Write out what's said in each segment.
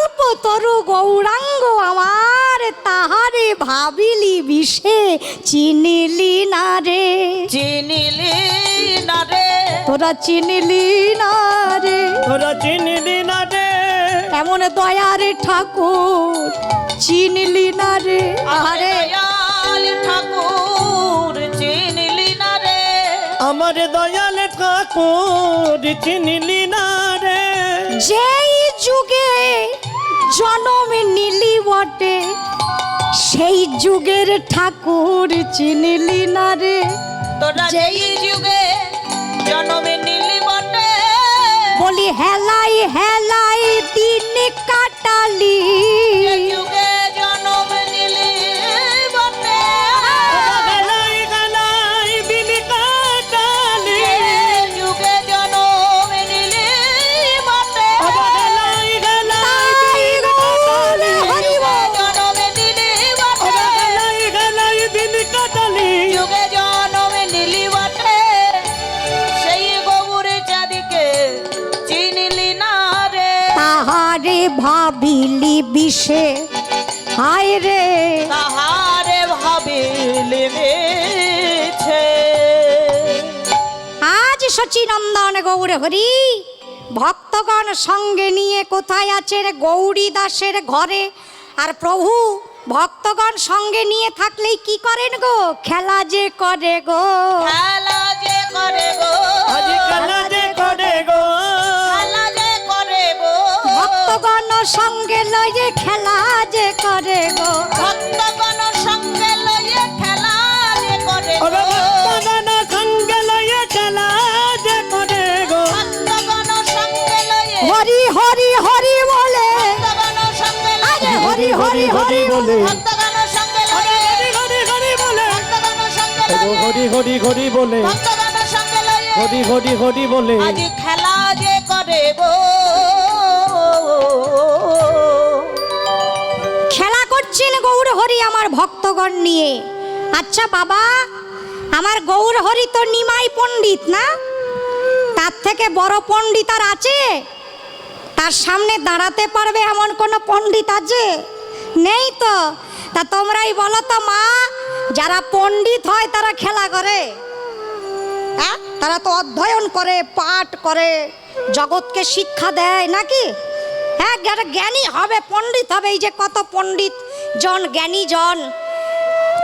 কল্প তরু গৌরাঙ্গ আমার, তাহারে ভাবিলি বিষে চিনিলি না রে। চিনিলি না রে, তোরা চিনিলি না রে, তোরা চিনিলি না রে, এমন দয়ার ঠাকুর চিনিলি না রে। আরে দয়াল ঠাকুর চিনিলি না রে, আমার দয়াল ঠাকুর চিনিলি না রে। যেই যুগে জন্ম নিলি বটে, সেই যুগের ঠাকুর চিনিলি না রে। তোরা যেই যুগে জন্মে নিলি বটে, বলি হেলাই হেলাই দিন কাটালি, এই যুগে জন্ম নিলি বটে, গেলাই গেলাই দিন কাটালি, এই যুগে জন্ম নিলি বটে, গেলাই গেলাই দিন কাটালি, জন্ম নিলি বটে, গেলাই গেলাই দিন কাটালি। যুগে জন্ম নিলি বটে, সেই গৌরে চাঁদিকে চিনিলি না রে, তাহারে ভাবিলি বিষে হায় রে। তাহারে ভাবিলি মিছে। আজ সচিনন্দন গৌর হরি ভক্তগণ সঙ্গে নিয়ে কোথায় আছে রে? গৌরী দাসের ঘরে। আর প্রভু ভক্তগণ সঙ্গে নিয়ে থাকলেই কি করেন গো? খেলা যে করে গো। খেলা যে করে গো, আজ খেলা যে করে গো, খেলা যে করে গো, ভক্তগণ সঙ্গে লয়ে খেলা যে করে গো। ভক্তগণ সঙ্গে লইয়ে খেলা যে করে গো, ভক্তগণ সঙ্গে লয়ে খেলা যে করে গো। ভক্তগণ সঙ্গে লইয়ে, হরি হরি হরি বলে, ভক্তগণ সঙ্গে আরে লইয়ে, হরি হরি হরি বলে, ভক্তগণ সঙ্গে লইয়ে, হরি হরি হরি বলে, ভক্তগণ সঙ্গে লইয়ে, হরি হরি হরি বলে, ভক্তগণ সঙ্গে লইয়ে, হরি হরি হরি বলে। আজ খেলা যে করে গো। খেলা করছেন গৌর হরি আমার ভক্তগণ নিয়ে। আচ্ছা বাবা, আমার গৌর হরি তো নিমাই পণ্ডিত না? তার থেকে বড় পণ্ডিত আর আছে? তার সামনে দাঁড়াতে পারবে এমন কোন পণ্ডিত আছে? নেই তো। তা তোমরাই বলো তো মা, যারা পণ্ডিত হয় তারা খেলা করে? হ্যাঁ, তারা তো অধ্যয়ন করে, পাঠ করে, জগৎকে শিক্ষা দেয় নাকি? হ্যাঁ, যারা জ্ঞানী হবে, পণ্ডিত হবে। এই যে কত পণ্ডিত জন, জ্ঞানী জন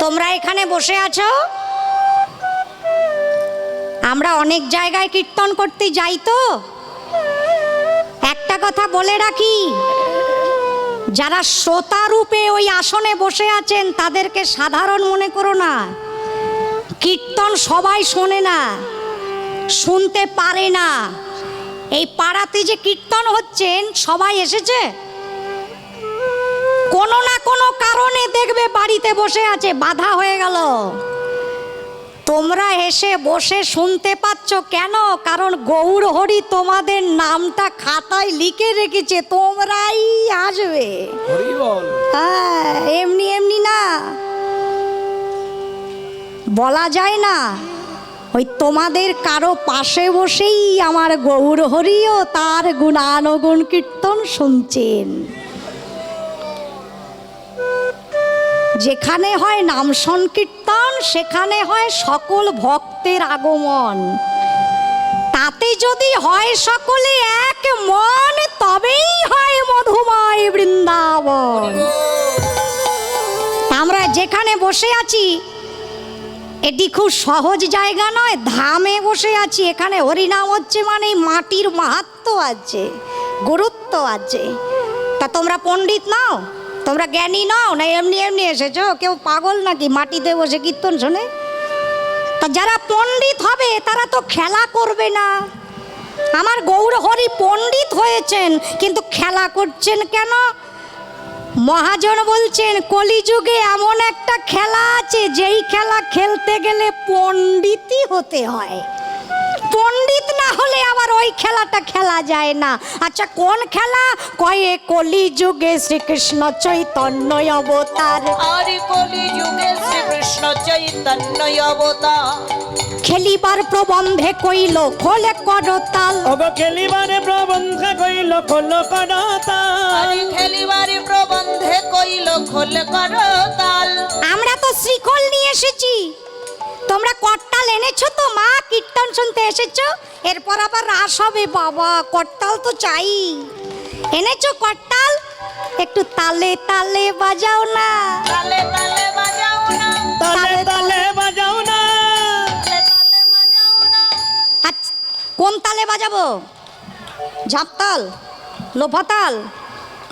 তোমরা এখানে বসে আছো। আমরা অনেক জায়গায় কীর্তন করতে যাই তো। একটা কথা বলে রাখি, যারা শ্রোতা রূপে ওই আসনে বসে আছেন তাদেরকে সাধারণ মনে করো না। কীর্তন সবাই শোনে না, শুনতে পারে না। এই পাড়াতে যে কীর্তন হচ্ছেন সবাই এসেছে? কোনো না কোনো কারণে দেখবে বাড়িতে বসে আছে, বাধা হয়ে গেল। তোমরা এসে বসে শুনতে পাচ্ছ কেন? কারণ গৌর হরি তোমাদের নামটা খাতায় লিখে রেখেছে, তোমরাই আসবে। হরি বল। হ্যাঁ, এমনি এমনি না, বলা যায় না। ওই তোমাদের কারো পাশে বসেই আমার গৌর হরিও তার গুণানুগুণ কীর্তন শুনছেন। যেখানে হয় নাম সংকীর্তন সেখানে হয় সকল ভক্তের আগমন। তাতে যদি হয় সকলে এক মন, তবেই হয় মধুময় বৃন্দাবন। আমরা যেখানে বসে আছি এটি খুব সহজ জায়গা নয়, ধামে বসে আছি। এখানে হরিনাম হচ্ছে মানে মাটির মাহাত্ম্য আছে, গুরুত্ব আছে। তা তোমরা পণ্ডিত নাও, তোমরা জ্ঞানী নাও না এমনি এমনি এসেছো? কেউ পাগল নাকি মাটিতে বসে কীর্তন শোনে? তা যারা পণ্ডিত হবে তারা তো খেলা করবে না। আমার গৌর হরি পণ্ডিত হয়েছেন কিন্তু খেলা করছেন কেন? মহাজন বলছেন কলিযুগে এমন একটা খেলা আছে যেই খেলা খেলতে গেলে পণ্ডিতই হতে হয়। পণ্ডিত না হলে আবার ওই খেলাটা খেলা যায় না। আচ্ছা কোন খেলা? কয়ে কলি যুগে শ্রীকৃষ্ণ চৈতন্য অবতার, আর কলি যুগে শ্রীকৃষ্ণ চৈতন্য অবতার। খেলিবার প্রবন্ধে কইল খোলে করতাল, ওগো খেলিবারে প্রবন্ধে কইল খোল করতাল। আর খেলিবারে প্রবন্ধে কইল খোল করতাল। আমরা তো শ্রীখোল নিয়ে এসেছি, তোমরা করতাল এনেছো তো? মা কীর্তন শুনতে এসেছো, এরপর আবার রাস হবে বাবা, করতাল তো চাই। এনেছো করতাল? একটু তালে তালে বাজাও না, তালে তালে বাজাও না, তালে তালে বাজাও না। তালে তালে বাজাও না। আচ্ছা, কোন তালে বাজাবো? ঝাপতাল, লোফাতাল,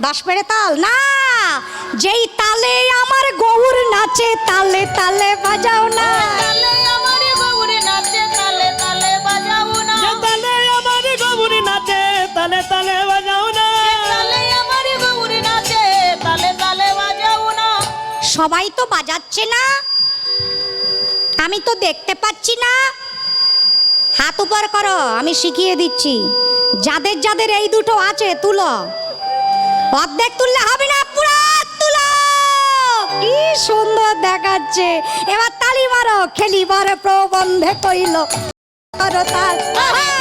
দাসপেড়ে তাল? না, যেই তালে আমার গৌর নাচে তালে তালে বাজাও না। তালে আমার গৌরী নাচে, তালে তালে বাজাও না। যে তালে আমার গৌরী নাচে তালে তালে বাজাও না। তালে আমার গৌরী নাচে, তালে তালে বাজাও না। সবাই তো বাজাচ্ছে না, আমি তো দেখতে পাচ্ছি না। হাত উপর করো, আমি শিখিয়ে দিচ্ছি। যাদের যাদের এই দুটো আছে তুলো, অর্ধেক তুললে হবে না, পুরো তুলো। কি সুন্দর দেখাচ্ছে। এবার তালি মারো। খেলিবার প্রবন্ধে কইল করতাল।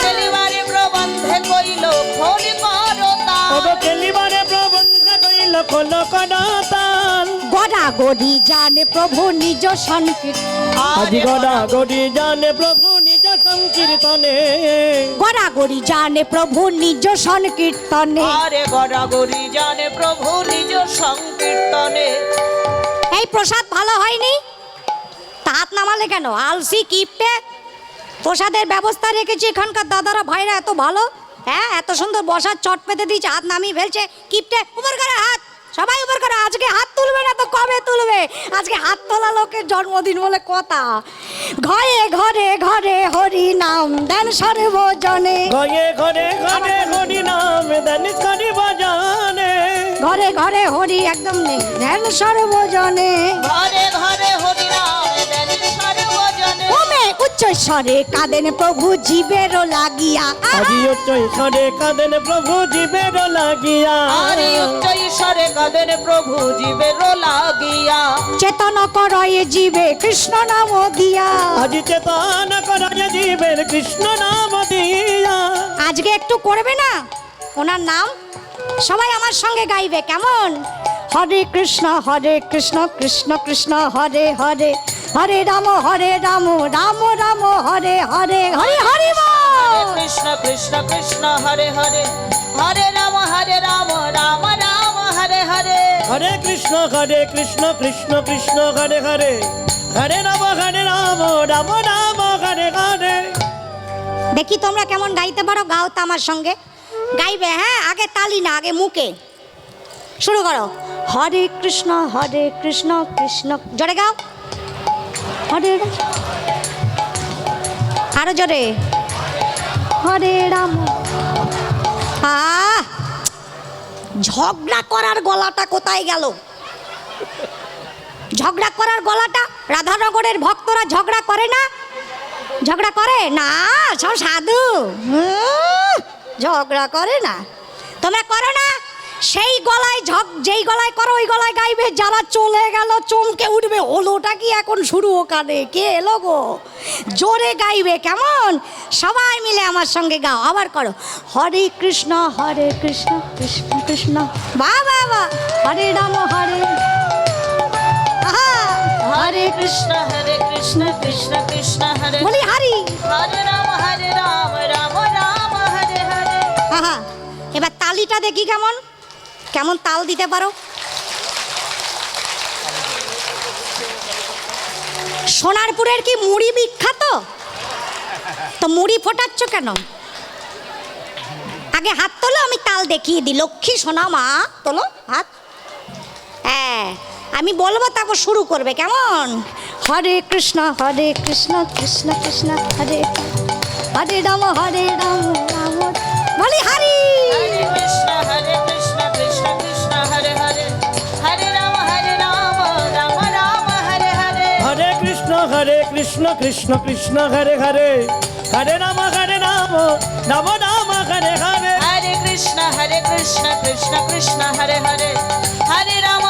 খেলিবারে প্রবন্ধে কইল খোল করতাল। ওগো খেলিবারে প্রবন্ধে কইল খোল করতাল। গড়া গড়ি জানে প্রভু নিজ সংকীর্তন, আজি গড়া গড়ি জানে প্রভু নিজ সংকীর্তনে। গড়া গড়ি জানে প্রভু নিজ সংকীর্তনে। আরে গড়াগড়ি জানে প্রভু নিজ সংকীর্তনে। এই প্রসাদ ভালো হয়নি? তা হাত নামালে কেন? আলসি কিপটে। প্রসাদের ব্যবস্থা রেখেছি, এখানকার দাদারা ভাইরা এত ভালো, হ্যাঁ এত সুন্দর বসার চট পেতে দিয়েছে, হাত নামিয়ে ফেলছে। কিপটে, উপর করে হাত, সবাই উপর করে। আজকে হাত তুলবে না তো কবে তুলবে? আজকে হাত তোলা লোকের জন্মদিন বলে কথা। ঘরে ঘরে ঘরে হরি নাম দেন সর্বজনে, ঘরে ঘরে ঘরে হরি নাম দেন সর্বজনে। ঘরে ঘরে হরি একদম নেই, দেন সর্বজনে। ঘরে ঘরে হরি নাম দেন সর্বজনে। ওমে উচ্চ স্বরে কাঁদেন প্রভু জীবেরও লাগিয়া। আজি উচ্চ ঈশ্বরে কাঁদেন প্রভু জীবের লাগিয়া। আরে উচ্চ ঈশ্বরে কাঁদেন প্রভু জীবের লাগিয়া। চেতন করয়ে জীবে কৃষ্ণ নাম দিয়া। আজি চেতন করায় জীবের কৃষ্ণ নাম দিয়া। আজকে একটু করবে না ওনার নাম? সবাই আমার সঙ্গে গাইবে, কেমন? হরে কৃষ্ণ কৃষ্ণ কৃষ্ণ হরে হরে, হরে রাম রাম রাম হরে হরে, হরে হরে বল। কৃষ্ণ কৃষ্ণ কৃষ্ণ হরে হরে, হরে রাম রাম রাম হরে হরে। হরে কৃষ্ণ কৃষ্ণ কৃষ্ণ হরে হরে, হরে রাম রাম রাম হরে হরে। দেখি তোমরা কেমন গাইতে পারো, গাও তো আমার সঙ্গে। গাইবে হ্যাঁ, আগে তালি না, আগে মুখে। শুরু করো। হরে কৃষ্ণ কৃষ্ণ, জোরে গাও। হরে রাম, আরো জোরে। হরে রাম। ঝগড়া করার গলাটা কোথায় গেল? ঝগড়া করার গলাটা, রাধানগরের ভক্তরা ঝগড়া করে না? ঝগড়া করে না, সব সাধু। ঝগড়া করে না, তোমরা করো না? সেই গলায় যেই গলায় করো ওই গলায় গাইবে। যারা চলে গেল চমকে উঠবে, হলোটা কি এখন শুরু? ওখানে কে এলো গো? জোরে গাইবে, কেমন? সবাই মিলে আমার সঙ্গে গাও। আবার করো। হরে কৃষ্ণ কৃষ্ণ কৃষ্ণ, বা বা বা, হরে রাম হরে কৃষ্ণ কৃষ্ণ কৃষ্ণ হরে। বলি হারি। হরে রাম রাম রাম হরে হরে। আহা, এবার তালিটা দেখি কেমন কেমন তাল দিতে পারো। সোনারপুরের কি মুড়ি বিখ্যাত? তো মুড়ি ফোটাচ্ছ কেন? আগে হাত তোলো, আমি তাল দেখিয়ে দিই। লক্ষ্মী সোনা মা, তোলো হাত। হ্যাঁ, আমি বলবো তারপর শুরু করবে, কেমন? হরে কৃষ্ণ কৃষ্ণ কৃষ্ণ হরে হরে রাম রাম, বলি হারি। হরে কৃষ্ণ কৃষ্ণ কৃষ্ণ হরে হরে, হরে রাম রাম রাম হরে হরে। হরে কৃষ্ণ কৃষ্ণ কৃষ্ণ হরে হরে, হরে রাম রাম রাম হরে হরে হরে কৃষ্ণ কৃষ্ণ কৃষ্ণ হরে হরে হরে রাম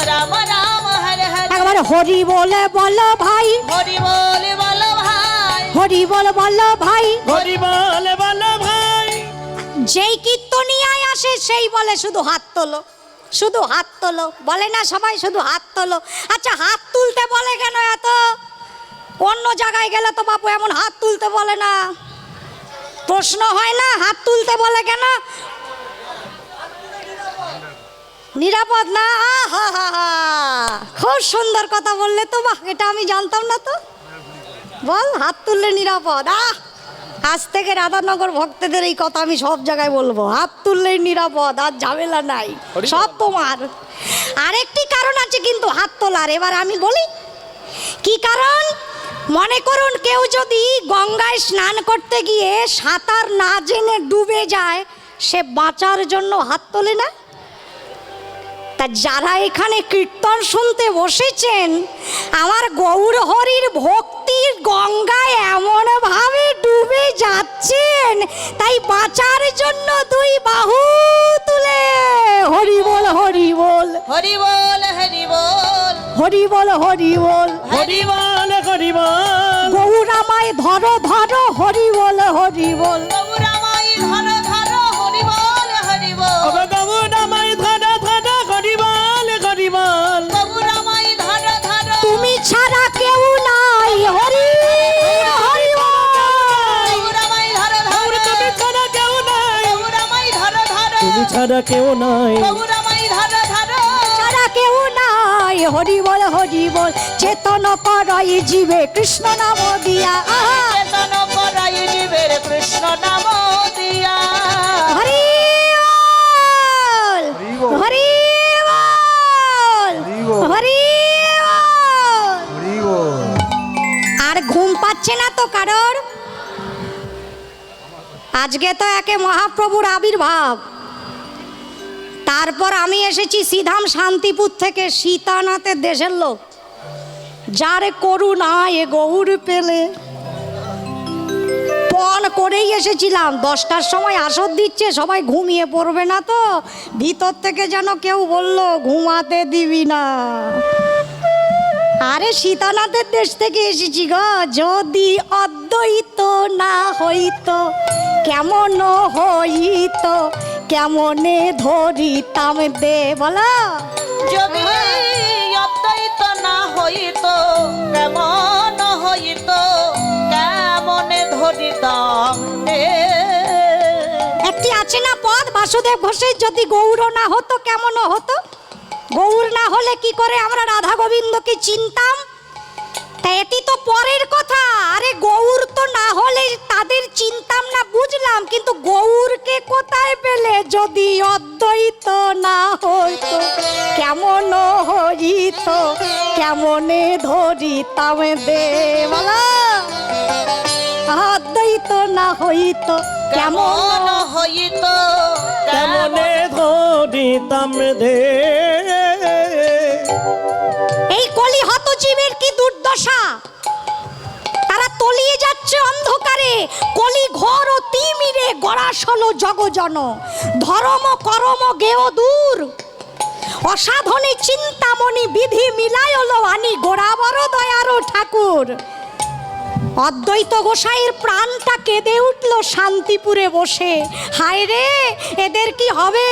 রাম রাম হরে হরে একবার হরি বলে বলো ভাই, হরি বলে বলো ভাই, হরি বলে বলো ভাই। হরি বলে বলো ভাই। যেই কীর্তনিয়ায় আসে সেই বলে শুধু হাত তোলো, শুধু হাত তোলো, বলে না সবাই শুধু হাত তোলো। আচ্ছা হাত তুলতে বলে কেন এত? অন্য জায়গায় গেলে তো বাপু এমন হাত তুলতে বলে না। প্রশ্ন হয় না হাত তুলতে বলে কেন? নিরাপদ না? হা হা হা, খুব সুন্দর কথা বললে তো, বাহ, এটা আমি জানতাম না তো। বল, হাত তুললে নিরাপদ। আজ থেকে রাধানগর ভক্তদের এই কথা আমি সব জায়গায় বলবো, হাত তুললেই নিরাপদ, আর ঝামেলা নাই, সব তোমার। আরেকটি কারণ আছে কিন্তু হাত তোলার, এবার আমি বলি কি কারণ। মনে করুন কেউ যদি গঙ্গায় স্নান করতে গিয়ে সাঁতার না জেনে ডুবে যায়, সে বাঁচার জন্য হাত তোলে না? তা যারা এখানে কীর্তন শুনতে বসেছেন, আমার গৌর হরির ভক্তির গঙ্গায় এমন ভাবে ডুবে যাচ্ছেন, তাই বাঁচার জন্য দুই বাহু তুলে হরি বল হরি বল, হরি বল হরি বল, হরি বল হরি বল, হরি বল হরি বল। গৌরামায় ধরো ধরো হরি বল হরি বল। গৌরামাই ধরো ধরো হরি বল হরি বল, ওগো গৌরামাই ধরো ধরো হরি বল হরি বল। গৌরামাই ধরো ধরো, তুমি ছাড়া কেউ নাই হরি হরি বল। গৌরামাই ধরো ধরো, তুমি ছাড়া কেউ নাই, গৌরামাই ধরো ধরো, তুমি ছাড়া কেউ নাই, গৌরামাই ধরো ধরো, ছাড়া কেউ নাই হরি বল হরি বল। চেতন করই জীবে কৃষ্ণ নাম দিয়া, আহা চেতন করাই জীবের কৃষ্ণ নাম দিয়া। হরি বল হরি বল হরি বল। আর ঘুম পাচ্ছে না তো কারোর? আজকে তো একে মহাপ্রভুর আবির্ভাব। তারপর আমি এসেছি সিধাম শান্তিপুর থেকে, সীতানাথের দেশের লোক। যারে করুণা এ গৌর পেলে, পণ করেই এসেছিলাম। 10টার সময় আসর দিচ্ছে, সবাই ঘুমিয়ে পড়বে না তো, ভিতর থেকে যেন কেউ বলল ঘুমাতে দিবি না। আরে সীতানাথের দেশ থেকে এসেছি গো। যদি অদ্বৈত না হইতো কেমন হইতো, কেমনে ধরিতাম দে, বলো। যদি অদ্বৈত না হইতো কেমন হইতো, কেমনে ধরিতাম রে। একটি আছে না পদ বাসুদেব ঘোষের, যদি গৌর না হতো কেমন হতো। গৌর না হলে কি করে আমরা রাধা গোবিন্দকে চিনতাম? তা এটি তো পরের কথা। আরে গৌর তো না হলে তাদের চিনতাম না বুঝলাম, কিন্তু গৌরকে কোথায় পেলে? যদি অদ্বৈত না হইতো কেমন হইতো, কেমনে ধরিতাম দে, বলো। অদ্বৈত না হইতো কেমন হইতো, কেমনে ধরিতাম দে। এই কলি হত জীবের কি দুর্দশা, তারা তলিয়ে যাচ্ছে অন্ধকারে। কলি ঘোর ও তিমিরে গড়াসল জগজন, ধর্ম করম গেও দূর। অসাধনে চিন্তামণি বিধি মিলায়লো আনি, গোড়া বড় দয়ারো ঠাকুর। অদ্বৈত গোসাইয়ের প্রাণটা কেঁদে উঠল শান্তিপুরে বসে। হায় রে, এদের কি হবে?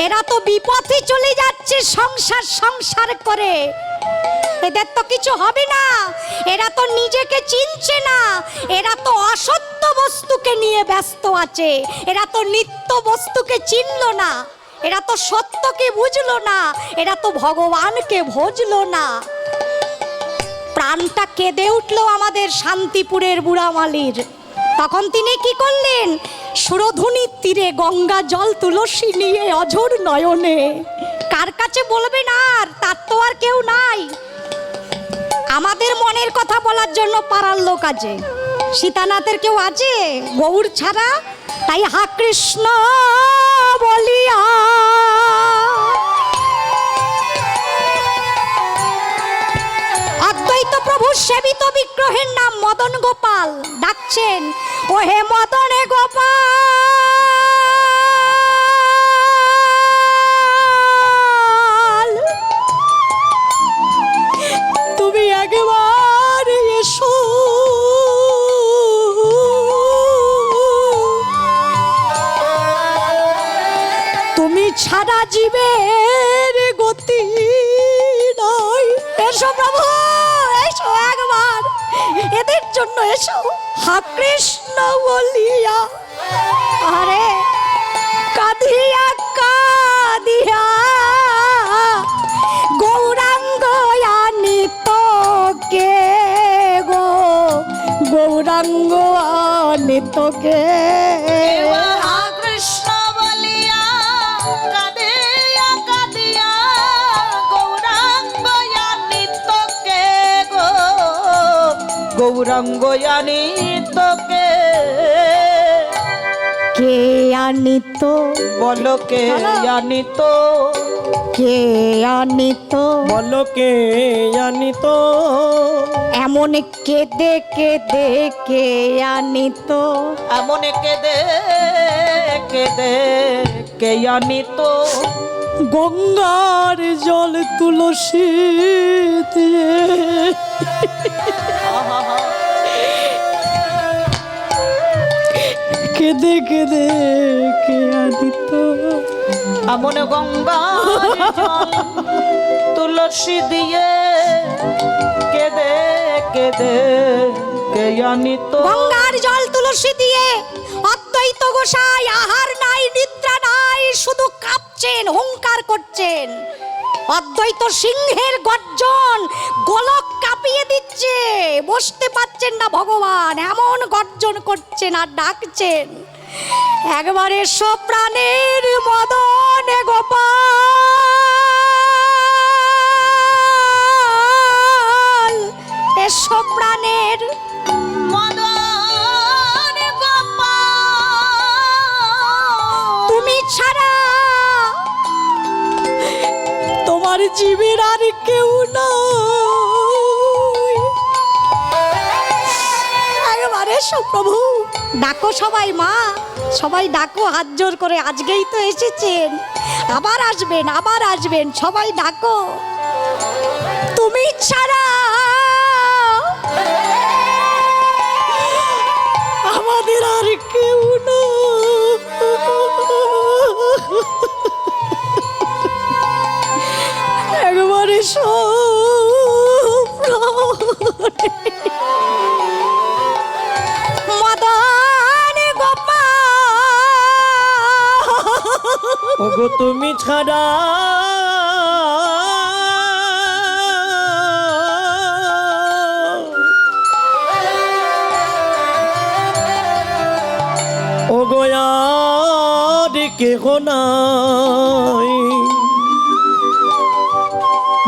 এরা তো বিপথে চলে যাচ্ছে সংসার সংসার করে। এদের তো কিছু হবে না, এরা তো নিজেকে চিনছে না, এরা তো অসত্য বস্তুকে নিয়ে ব্যস্ত আছে, এরা তো নিত্য বস্তুকে চিনল না, এরা তো সত্যকে বুঝলো না, এরা তো ভগবানকে ভজলো না। প্রাণটা কেঁদে উঠল আমাদের শান্তিপুরের বুড়ামালির। তখন তিনি কি করলেন? সুরধুনির তীরে গঙ্গা জল তুলসী নিয়ে অঝোর নয়নে। কার কাছে বলবেন আর? তার তো আর কেউ নাই। আমাদের মনের কথা বলার জন্য পাড়ার লোক আছে, সীতানাথের কেউ আছে গৌর ছাড়া? তাই হা কৃষ্ণ বলিয়া অদ্বৈত প্রভু সেবিত বিগ্রহের নাম মদন গোপাল ডাকছে। করছেন, ও হে মদনে গোপাল, তুমি একবার এসো, তুমি ছাড়া জীবের গতি নাই। এসো প্রভু, এসো একবার, এদের জন্য এসো। হা কৃষ্ণ বলিয়া আরে কাঁদিয়া কাঁদিয়া গৌরাঙ্গ আনিত কে গো, গৌরাঙ্গ আনিত কে। হা কৃষ্ণ বলিয়া কাঁদিয়া কাঁদিয়া গৌরাঙ্গ আনিত কে গো, গৌরাঙ্গ আনিত কে। কে আনিত বলো কে আনিত, কে আনিত, বলো কে জানিত, এমন কেঁদে কেঁদে কে আনিত, এমন কেদে কেদে কে আনিত। গঙ্গার জল তুলসী দিয়ে কেঁদে কেঁদে কে আনিত, এমন গঙ্গার জল তুলসী দিয়ে কেদে কেদে কে আনিত। গঙ্গার জল তুলসী দিয়ে অদ্বৈত গোসাই আহার নাই নিদ্রা নাই, শুধু কাঁপছেন, হুংকার করছেন। অদ্বৈত সিংহের গর্জন গোলক কাঁপিয়ে দিচ্ছে, বসতে পারছেন না ভগবান, এমন গর্জন করছেন আর ডাকছেন, একবারে প্রাণের মদন গোপাল, এসো প্রাণের মদন গোপাল, তুমি ছাড়া তোমার জীবের আর কেউ নাই। একবার এসো প্রভু, ডাকো সবাই, মা সবাই ডাকো হাত জোর করে, আজকেই তো এসেছেন, আবার আসবেন, আবার আসবেন, সবাই ডাকো। তুমি ছাড়া আমাদের আর কেউ না। একবারে মদন গোপাল, ওগো তুমি ছাড়া ওগো আর কেহ নাই,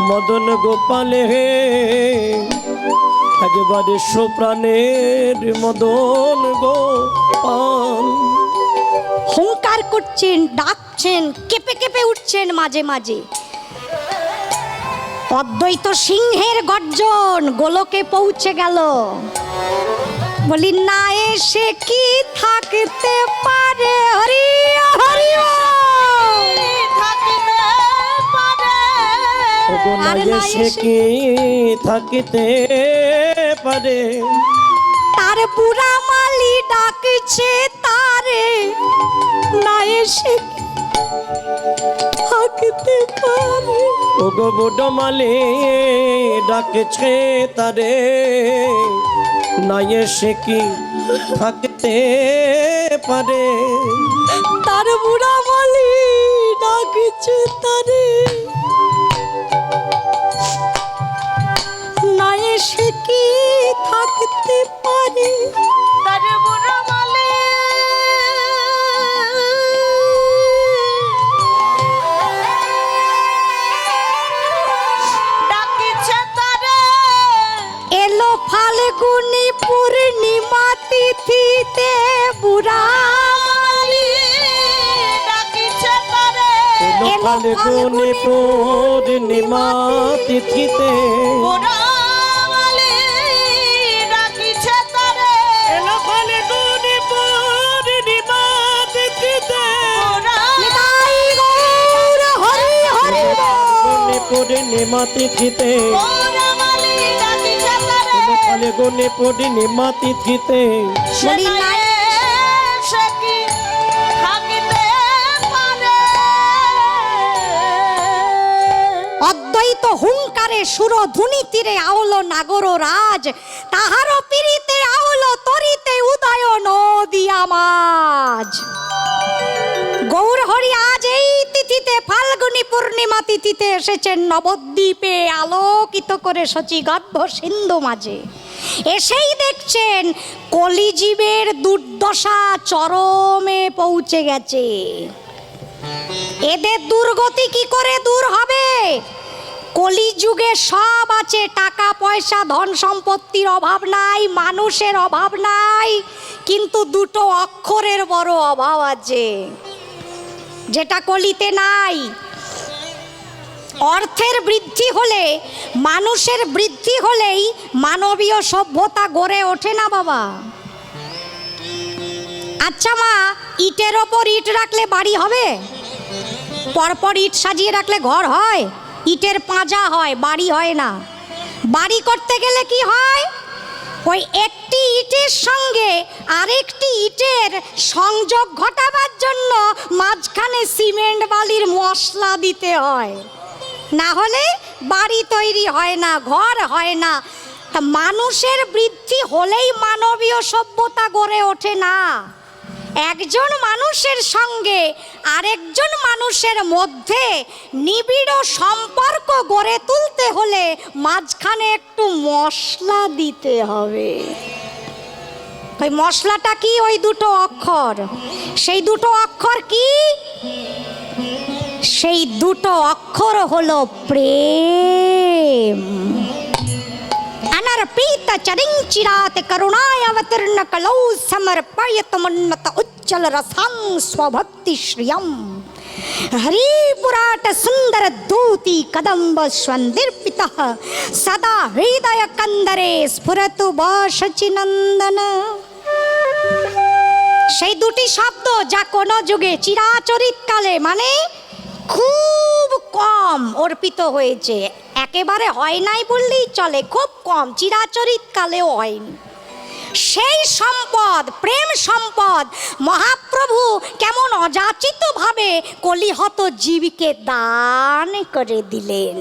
মদন গোপাল হে একেবারে প্রাণের মদন গোপাল। হুংকার করছেন, ডাকছেন, কেঁপে কেঁপে উঠছেন মাঝে মাঝে। অদ্বৈত সিংহের গর্জন গোলকে পৌঁছে গেল। বলি না এসে কি থাকতে পারে, হরি হরি থাকিতে পারে, ওগো না আর না এসে এসে কি থাকিতে পারে, তার বুড়া মালি ডাকছে তারে, না এসে কি থাকতে পারে। ওগো বডমালে ডাকেছে তারে, না এসে কি থাকতে পারে, তার বুড়া মালি ডাকছে তারে, না এসে কি থাকতে পারে। তার বুড়ো মালে ডাকিছে তারে, এলো ফাল্গুনি পূর্ণিমা তিথিতে বুড়া মালি ডাকিছে তারে, ফাল্গুনি পূর্ণিমা তিথিতে, বুড়ো মালে ডাকিছে তারে, এলো পূর্ণিমা তিথিতে গৌরমালি ডাকিছে তারে কালে গুণে পূর্ণিমা তিথিতে সে বলি নাই নাই। সে কি থাকিতে পারে অদ্বৈত হুঙ্কারে সুরধুনি তীরে আউল নাগর রাজ, তাহার পীড়িতে আউল তরিতে উদয় নদিয়া মাঝ। গৌর হরি আজ এই তিথিতে ফাল্গুনী পূর্ণিমা তিথিতে এসেছেন নবদ্বীপে আলোকিত করে শচীগর্ভ সিন্ধু মাঝে। এসেই দেখছেন কলিজীবের দুর্দশা চরমে পৌঁছে গেছে। এদের দুর্গতি কি করে দূর হবে? কলিযুগে সব আছে, টাকা পয়সা ধন সম্পত্তির অভাব নাই, মানুষের অভাব নাই, কিন্তু দুটো অক্ষরের বড় অভাব আছে, যেটা কলিতে নাই। অর্থের বৃদ্ধি হলে, মানুষের বৃদ্ধি হলেই মানবীয় সভ্যতা গড়ে ওঠে না বাবা। আচ্ছা মা, ইটের ওপর ইট রাখলে বাড়ি হবে? পরপর ইট সাজিয়ে রাখলে ঘর হয়? ইটের পাঁজা হয়, বাড়ি হয় না। বাড়ি করতে গেলে কি হয়? ওই একটি ইটের সঙ্গে আরেকটি ইটের সংযোগ ঘটাবার জন্য মাঝখানে সিমেন্ট বালির মশলা দিতে হয়, না হলে বাড়ি তৈরি হয় না, ঘর হয় না। তা মানুষের বৃদ্ধি হলেই মানবীয় সভ্যতা গড়ে ওঠে না। একজন মানুষের সঙ্গে আরেকজন মানুষের মধ্যে নিবিড় সম্পর্ক গড়ে তুলতে হলে মাঝখানে একটু মশলা দিতে হবে। ওই মশলাটা কি? ওই দুটো অক্ষর। সেই দুটো অক্ষর কি? সেই দুটো অক্ষর হলো প্রেম। अनर्पित चरिंचिरात करुणाय अवतीर्ण कलौ समर्पयत मन्नत उज्जल रसां स्वभक्ति श्रियम् हरि पुराट सुंदर दूती कदम्ब स्वंदीर्पितः सदा हृदय कंदरे स्फुरतु बशचिनंदन। সেই দুটি শব্দ যা কোনো যুগে চিরাচরিত কালে মানে খুব কম অর্পিত হয়েছে, একেবারে হয় নাই বললেই চলে, খুব কম, চিরাচরিত কালেও হয়নি। সেই সম্পদ, প্রেম সম্পদ মহাপ্রভু কেমন অযাচিতভাবে কলিহত জীবকে দান করে দিলেন।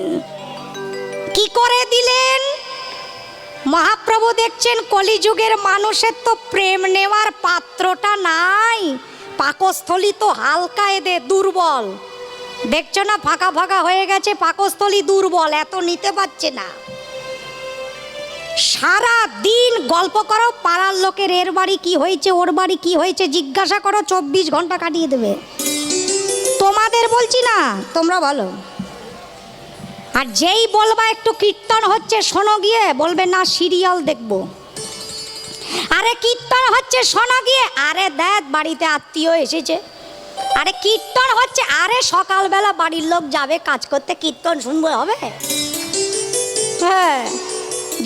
কি করে দিলেন? মহাপ্রভু দেখছেন কলিযুগের মানুষের তো প্রেম নেওয়ার পাত্রটা নাই, পাকস্থলী তো হালকা, এদের দুর্বল। দেখছো না, ফাঁকা ফাঁকা হয়ে গেছে, পাকস্থলী দুর্বল, এত নিতে পারছে না। সারা দিন গল্প করো পাড়ার লোকের, এর বাড়ি কি হয়েছে, ওর বাড়ি কি হয়েছে, জিজ্ঞাসা করো, 24 ঘন্টা কাটিয়ে দেবে। তোমাদের বলছি না, তোমরা বলো। আর যেই বলবা একটু কীর্তন হচ্ছে শোনো গিয়ে, বলবে না সিরিয়াল দেখবো। আরে কীর্তন হচ্ছে শোনো গিয়ে, আরে দেখ বাড়িতে আত্মীয় এসেছে। আরে কীর্তন হচ্ছে, আরে সকালবেলা বাড়ির লোক যাবে কাজ করতে, কীর্তন শুনবো হবে? হ্যাঁ,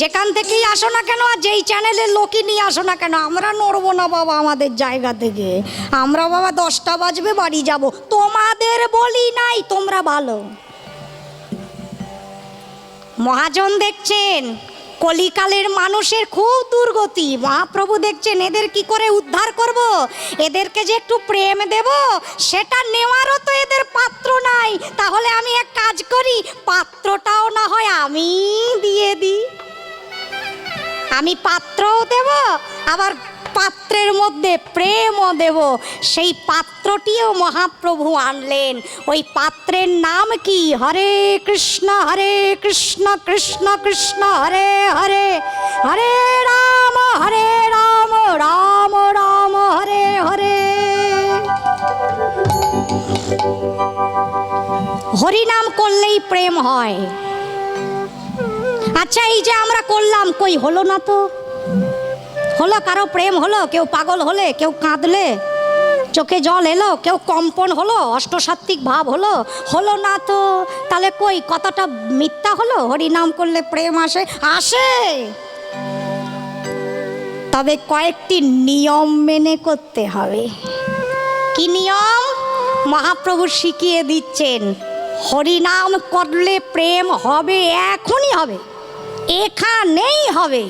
যেখান থেকেই আসো না কেন, আর যেই চ্যানেলের লোকই নিয়ে আসো না কেন, আমরা নড়বো না বাবা আমাদের জায়গা থেকে। আমরা বাবা 10টা বাজবে বাড়ি যাব। তোমাদের বলি নাই, তোমরা ভালো। মহাজন দেখছেন কলিকালের মানুষের খুব দুর্গতি, মহাপ্রভু দেখছেন এদের কি করে উদ্ধার করব, এদেরকে যে একটু প্রেম দেব সেটা নেওয়ারও তো এদের পাত্র নাই। তাহলে আমি এক কাজ করি, পাত্রটাও না হয় আমি দিয়ে দিই। আমি পাত্রও দেব, আবার পাত্রের মধ্যে প্রেমও দেব। সেই পাত্রটিও মহাপ্রভু আনলেন। ওই পাত্রের নাম কি? হরে কৃষ্ণ কৃষ্ণ কৃষ্ণ হরে হরে, হরে রাম রাম রাম হরে হরে। হরি নাম করলেই প্রেম হয়। আচ্ছা, এই যে আমরা করলাম, কই হলো না তো? হলো? কারো প্রেম হলো? কেউ পাগল হলে, কেউ কাঁদলে, চোখে জল এলো, কেউ কম্পন হলো, অষ্টসাত্ত্বিক ভাব হলো? হলো না তো। তাহলে কই কতটা মিথ্যা হলো? হরি নাম করলে প্রেম আসে? আসে, তবে কয়েকটি নিয়ম মেনে করতে হবে। কি নিয়ম? মহাপ্রভু শিখিয়ে দিচ্ছেন। হরিনাম করলে প্রেম হবে, এখনই হবে, এখানেই হবে।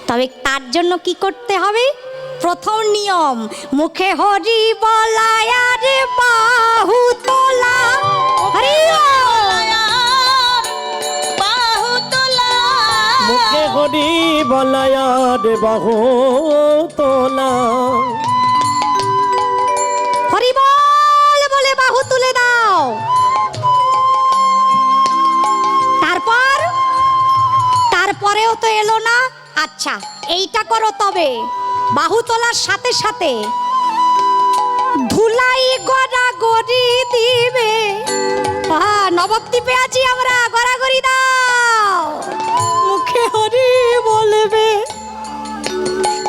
তবে তার জন্য কি করতে হবে? প্রথম নিয়ম, মুখে হরি বলা আর বাহু তোলা। হরি বল। বাহু তোলা। মুখে হরি বলায়ার বাহু তোলা। হরি বল বলে বাহু তুলে দাও। তারপরেও তো এলো না। আচ্ছা, এইটা করো, তবে বাহু তোলার সাথে সাথে ধুলাই গড়াগড়ি দিবে। নবদ্বীপে আছি আমরা, গড়াগড়ি দাও। মুখে হরি বলবে,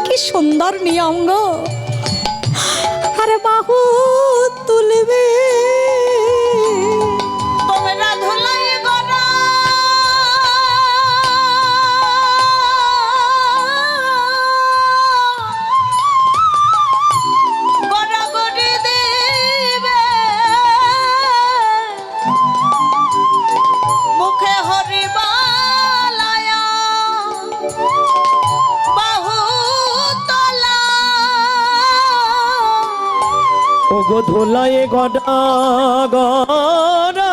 কি সুন্দর নিয়ম গো। আরে বাহু তুলবে। তোমরা ধুলাই গড়া গড়াগড়ি দিবে। মুখে হরি বলায়া বাহু তোলা। ওগো ধুলায় গড়া গড়া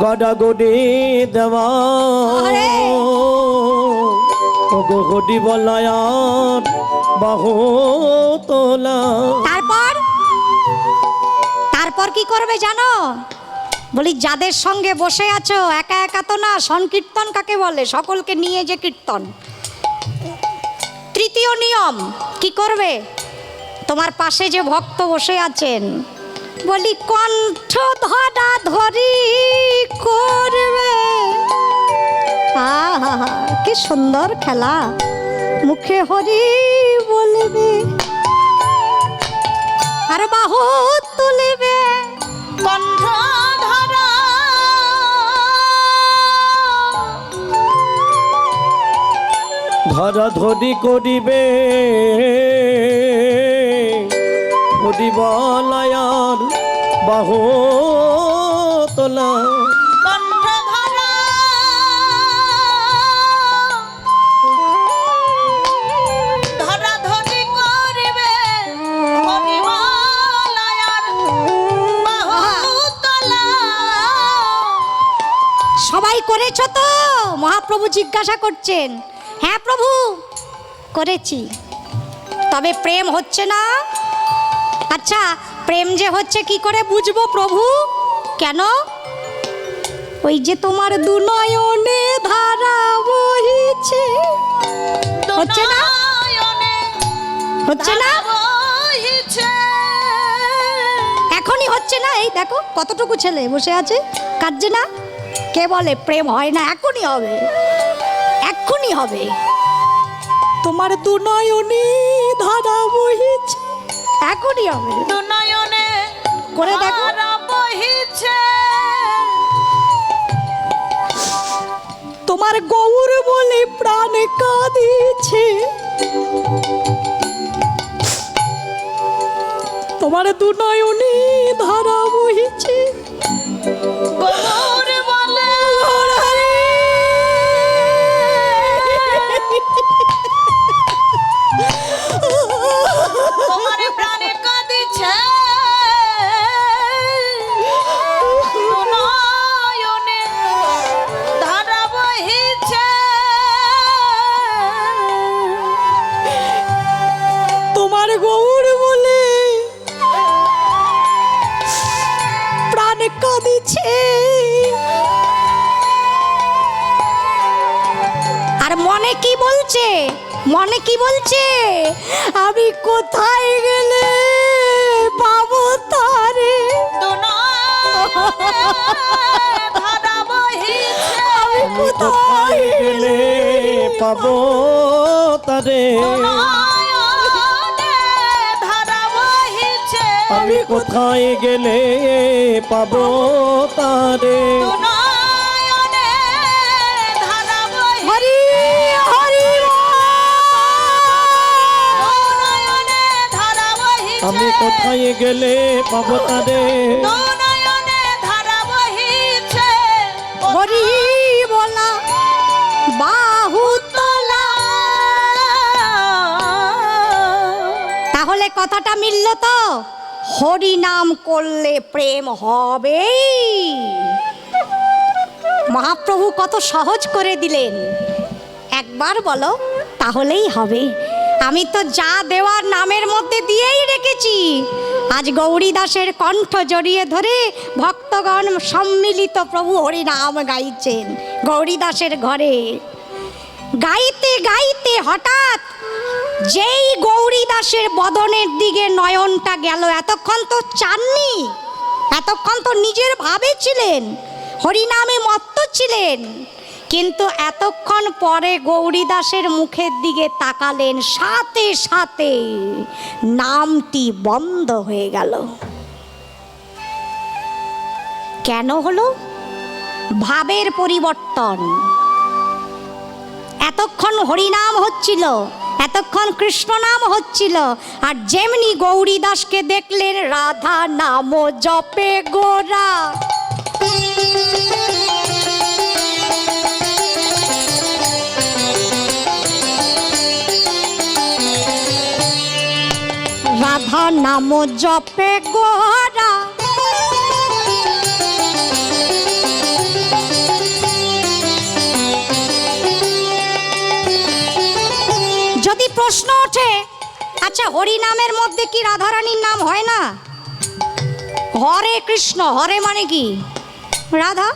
গড়া গড়ি দেওয়া। আরে! ওগো হরি বলায়ার বাহু তোলা। তারপর কি করবে জানো? বলি, যাদের সঙ্গে বসে আছো, একা একা তো না, সংকীর্তন কাকে বলে? সকলকে নিয়ে যে কীর্তন। তৃতীয় নিয়ম কি করবে? তোমার পাশে যে ভক্ত বসে আছেন, বলি কণ্ঠ ধরা ধরি করবে। আহা, কি সুন্দর খেলা। মুখে হরি বলবে আর বাহু তুলবে। কণ্ঠ ধরা ধরা ধরি করিবে হরি বলায়ার বাহু তোলা। কণ্ঠ ধরা ধরা ধরি করিবে হরি বলায়ার বাহু তোলা। সবাই করেছো তো? মহাপ্রভু জিজ্ঞাসা করছেন। হ্যাঁ প্রভু, করেছি। তবে প্রেম হচ্ছে না। আচ্ছা, প্রেম যে হচ্ছে কি করে বুঝবো প্রভু? কেন? ওই যে তোমার দুনয়নে ধারা বহিছে। হচ্ছে না? নয়নে হচ্ছে না? ধারা বহিছে। এখনই হচ্ছে না। এই দেখো কতটুকু ছেলে বসে আছে, কাঁদছে না। কে বলে প্রেম হয় না? এখনই হবে, এখনই হবে। তোমার দুনয়নে ধারা বহিছে, এখনই হবে। দুনয়নে করে দেখো। ধারা বহিছে। তোমার গৌর বলে প্রাণ কাঁদিছে। তোমার দুনয়নে ধারা বহিছে। গৌর বলে তোমার প্রাণে কাঁদিছে। নয়নে ধারা বহিছে। তোমার গৌর বলে প্রাণ কাঁদিছে। আর মনে কি বলছে? মনে কি বলছে? আমি কোথায় গেলে পাবো তারে? ধারা বহিছে। আমি কোথায় গেলে পাবো তারে? নয়নে ধারা বহিছে। আমি কোথায় গেলে পাবো তারে? নয়নে ধারা বহিছে। হরি হরি নয়নে ধারা বহিছে। আমি কোথায় গেলে পাবো তারে দু নয়নে ধারা বহিছে হরি বলা বাহু তোলা। তাহলে কথাটা মিলল তো, হরি নাম করলে প্রেম হবেই। মহাপ্রভু কত সহজ করে দিলেন, একবার বলো তাহলেই হবে। আমি তো যা দেওয়ার নামের মধ্যে দিয়েই রেখেছি। আজ গৌরী দাসের কণ্ঠ জড়িয়ে ধরে ভক্তগণ সম্মিলিত প্রভু হরি নাম গাইছেন গৌরী দাসের ঘরে। গাইতে গাইতে হঠাৎ যেই গৌরী দাসের বদনের দিকে নয়নটা গেল, এতক্ষণ তো চাননি, এতক্ষণ তো নিজের ভাবে ছিলেন, হরিনামে মত্ত ছিলেন, কিন্তু এতক্ষণ পরে গৌরী দাসের মুখের দিকে তাকালেন, সাথে সাথে নামটি বন্ধ হয়ে গেল। কেন হলো? ভাবের পরিবর্তন। এতক্ষণ হরিনাম হচ্ছিল, এতক্ষণ কৃষ্ণ নাম হচ্ছিল, আর যেমনি গৌরী দাসকে দেখলেন রাধা নাম জপে গোরা, রাধা নাম জপে গোরা, যদি প্রশ্ন ওঠে আচ্ছা হরি নামের মধ্যে কি রাধারানীর নাম হয় না? হরে কৃষ্ণ, হরে মানে কি? রাধা।